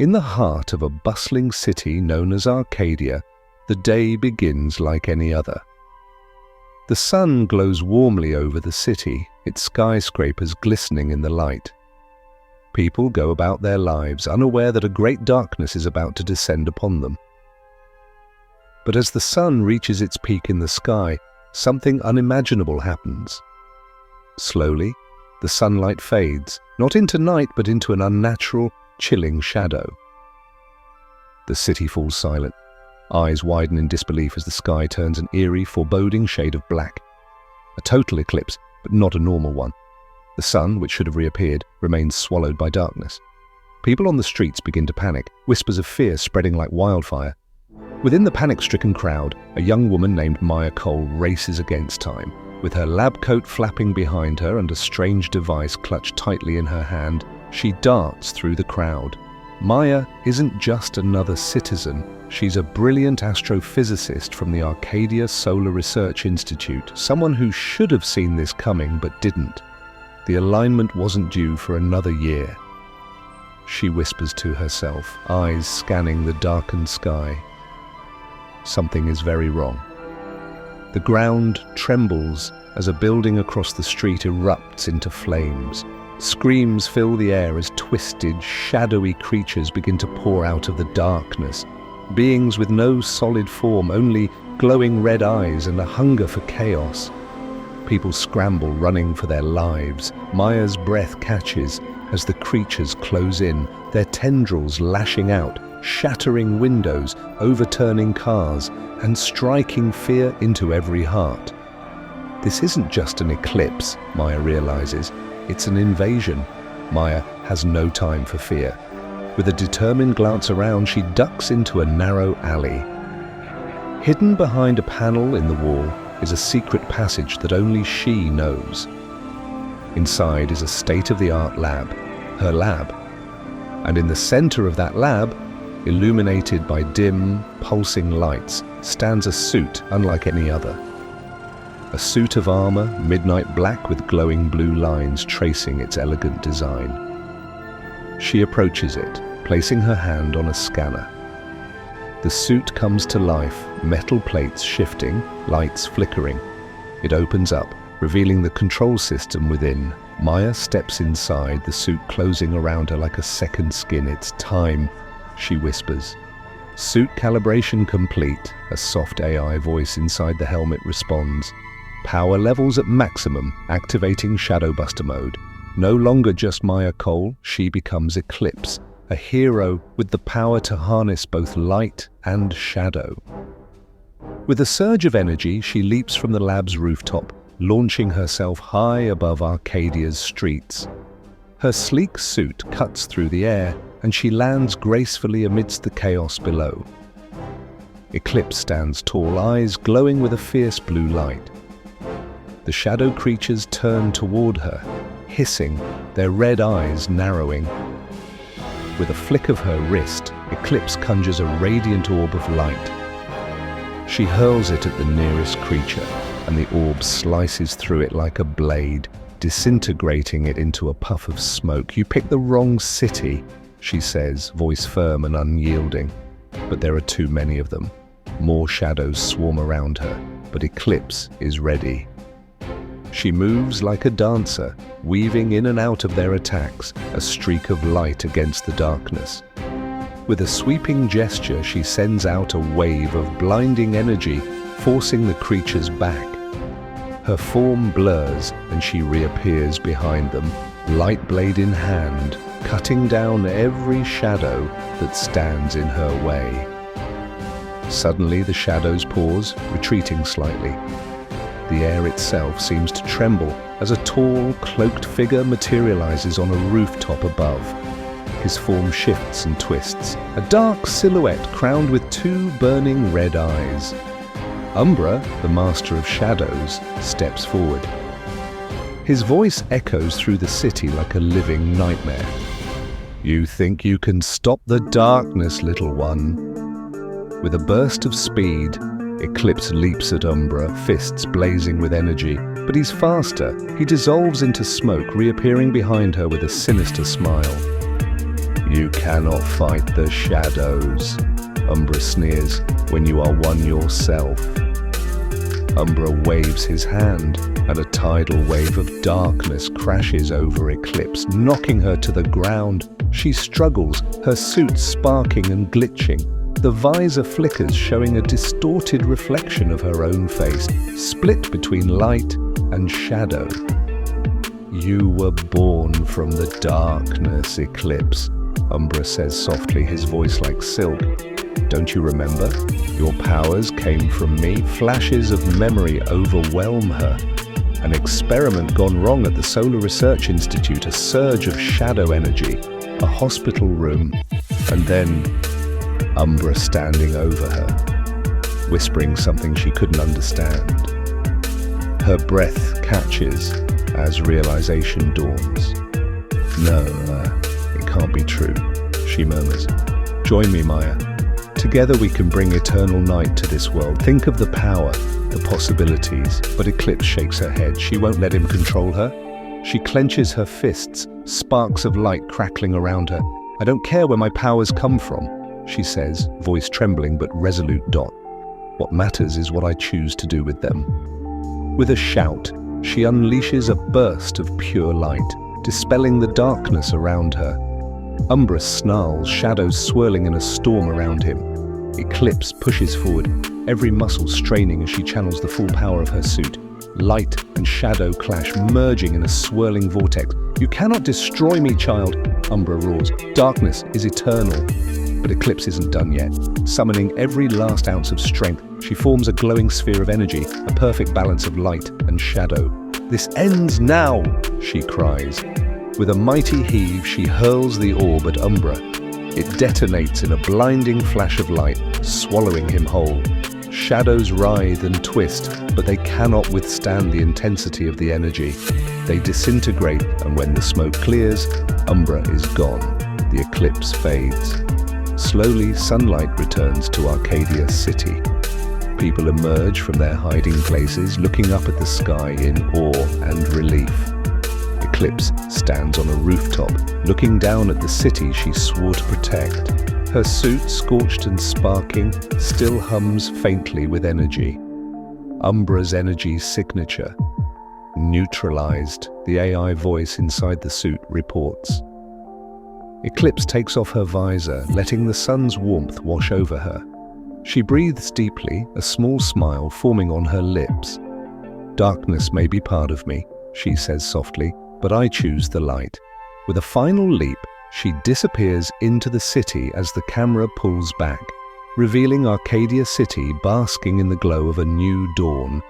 In the heart of a bustling city known as Arcadia, the day begins like any other. The sun glows warmly over the city, its skyscrapers glistening in the light. People go about their lives unaware that a great darkness is about to descend upon them. But as the sun reaches its peak in the sky, something unimaginable happens. Slowly, the sunlight fades, not into night but into an unnatural, chilling shadow. The city falls silent. Eyes widen in disbelief as the sky turns an eerie, foreboding shade of black. A total eclipse, but not a normal one. The sun, which should have reappeared, remains swallowed by darkness. People on the streets begin to panic, whispers of fear spreading like wildfire. Within the panic-stricken crowd, a young woman named Maya Cole races against time. With her lab coat flapping behind her and a strange device clutched tightly in her hand, she darts through the crowd. Maya isn't just another citizen. She's a brilliant astrophysicist from the Arcadia Solar Research Institute, someone who should have seen this coming but didn't. The alignment wasn't due for another year. She whispers to herself, eyes scanning the darkened sky. Something is very wrong. The ground trembles as a building across the street erupts into flames. Screams fill the air as twisted, shadowy creatures begin to pour out of the darkness. Beings with no solid form, only glowing red eyes and a hunger for chaos. People scramble, running for their lives. Maya's breath catches as the creatures close in, their tendrils lashing out, shattering windows, overturning cars, and striking fear into every heart. This isn't just an eclipse, Maya realizes. It's an invasion. Maya has no time for fear. With a determined glance around, she ducks into a narrow alley. Hidden behind a panel in the wall is a secret passage that only she knows. Inside is a state-of-the-art lab, her lab. And in the center of that lab, illuminated by dim, pulsing lights, stands a suit unlike any other. A suit of armor, midnight black with glowing blue lines tracing its elegant design. She approaches it, placing her hand on a scanner. The suit comes to life, metal plates shifting, lights flickering. It opens up, revealing the control system within. Maya steps inside, the suit closing around her like a second skin. It's time, she whispers. Suit calibration complete, a soft AI voice inside the helmet responds. Power levels at maximum, activating Shadowbuster mode. No longer just Maya Cole, she becomes Eclipse, a hero with the power to harness both light and shadow. With a surge of energy, she leaps from the lab's rooftop, launching herself high above Arcadia's streets. Her sleek suit cuts through the air, and she lands gracefully amidst the chaos below. Eclipse stands tall, eyes glowing with a fierce blue light. The shadow creatures turn toward her, hissing, their red eyes narrowing. With a flick of her wrist, Eclipse conjures a radiant orb of light. She hurls it at the nearest creature, and the orb slices through it like a blade, disintegrating it into a puff of smoke. "You picked the wrong city," she says, voice firm and unyielding. But there are too many of them. More shadows swarm around her, but Eclipse is ready. She moves like a dancer, weaving in and out of their attacks, a streak of light against the darkness. With a sweeping gesture, she sends out a wave of blinding energy, forcing the creatures back. Her form blurs, and she reappears behind them, light blade in hand, cutting down every shadow that stands in her way. Suddenly, the shadows pause, retreating slightly. The air itself seems to tremble as a tall, cloaked figure materializes on a rooftop above. His form shifts and twists, a dark silhouette crowned with two burning red eyes. Umbra, the master of shadows, steps forward. His voice echoes through the city like a living nightmare. "You think you can stop the darkness, little one?" With a burst of speed, Eclipse leaps at Umbra, fists blazing with energy, but he's faster. He dissolves into smoke, reappearing behind her with a sinister smile. You cannot fight the shadows, Umbra sneers, when you are one yourself. Umbra waves his hand, and a tidal wave of darkness crashes over Eclipse, knocking her to the ground. She struggles, her suit sparking and glitching. The visor flickers, showing a distorted reflection of her own face, split between light and shadow. You were born from the darkness, Eclipse, Umbra says softly, his voice like silk. Don't you remember? Your powers came from me. Flashes of memory overwhelm her. An experiment gone wrong at the Solar Research Institute, a surge of shadow energy, a hospital room, and then Umbra standing over her, whispering something she couldn't understand. Her breath catches as realization dawns. No, it can't be true, she murmurs. Join me, Maya. Together we can bring eternal night to this world. Think of the power, the possibilities. But Eclipse shakes her head. She won't let him control her. She clenches her fists, sparks of light crackling around her. I don't care where my powers come from, she says, voice trembling but resolute. What matters is what I choose to do with them. With a shout, she unleashes a burst of pure light, dispelling the darkness around her. Umbra snarls, shadows swirling in a storm around him. Eclipse pushes forward, every muscle straining as she channels the full power of her suit. Light and shadow clash, merging in a swirling vortex. You cannot destroy me, child, Umbra roars. Darkness is eternal. But Eclipse isn't done yet. Summoning every last ounce of strength, she forms a glowing sphere of energy, a perfect balance of light and shadow. This ends now, she cries. With a mighty heave, she hurls the orb at Umbra. It detonates in a blinding flash of light, swallowing him whole. Shadows writhe and twist, but they cannot withstand the intensity of the energy. They disintegrate, and when the smoke clears, Umbra is gone. The eclipse fades. Slowly, sunlight returns to Arcadia City. People emerge from their hiding places, looking up at the sky in awe and relief. Eclipse stands on a rooftop, looking down at the city she swore to protect. Her suit, scorched and sparking, still hums faintly with energy. Umbra's energy signature. Neutralized, the AI voice inside the suit reports. Eclipse takes off her visor, letting the sun's warmth wash over her. She breathes deeply, a small smile forming on her lips. Darkness may be part of me, she says softly, but I choose the light. With a final leap, she disappears into the city as the camera pulls back, revealing Arcadia City basking in the glow of a new dawn.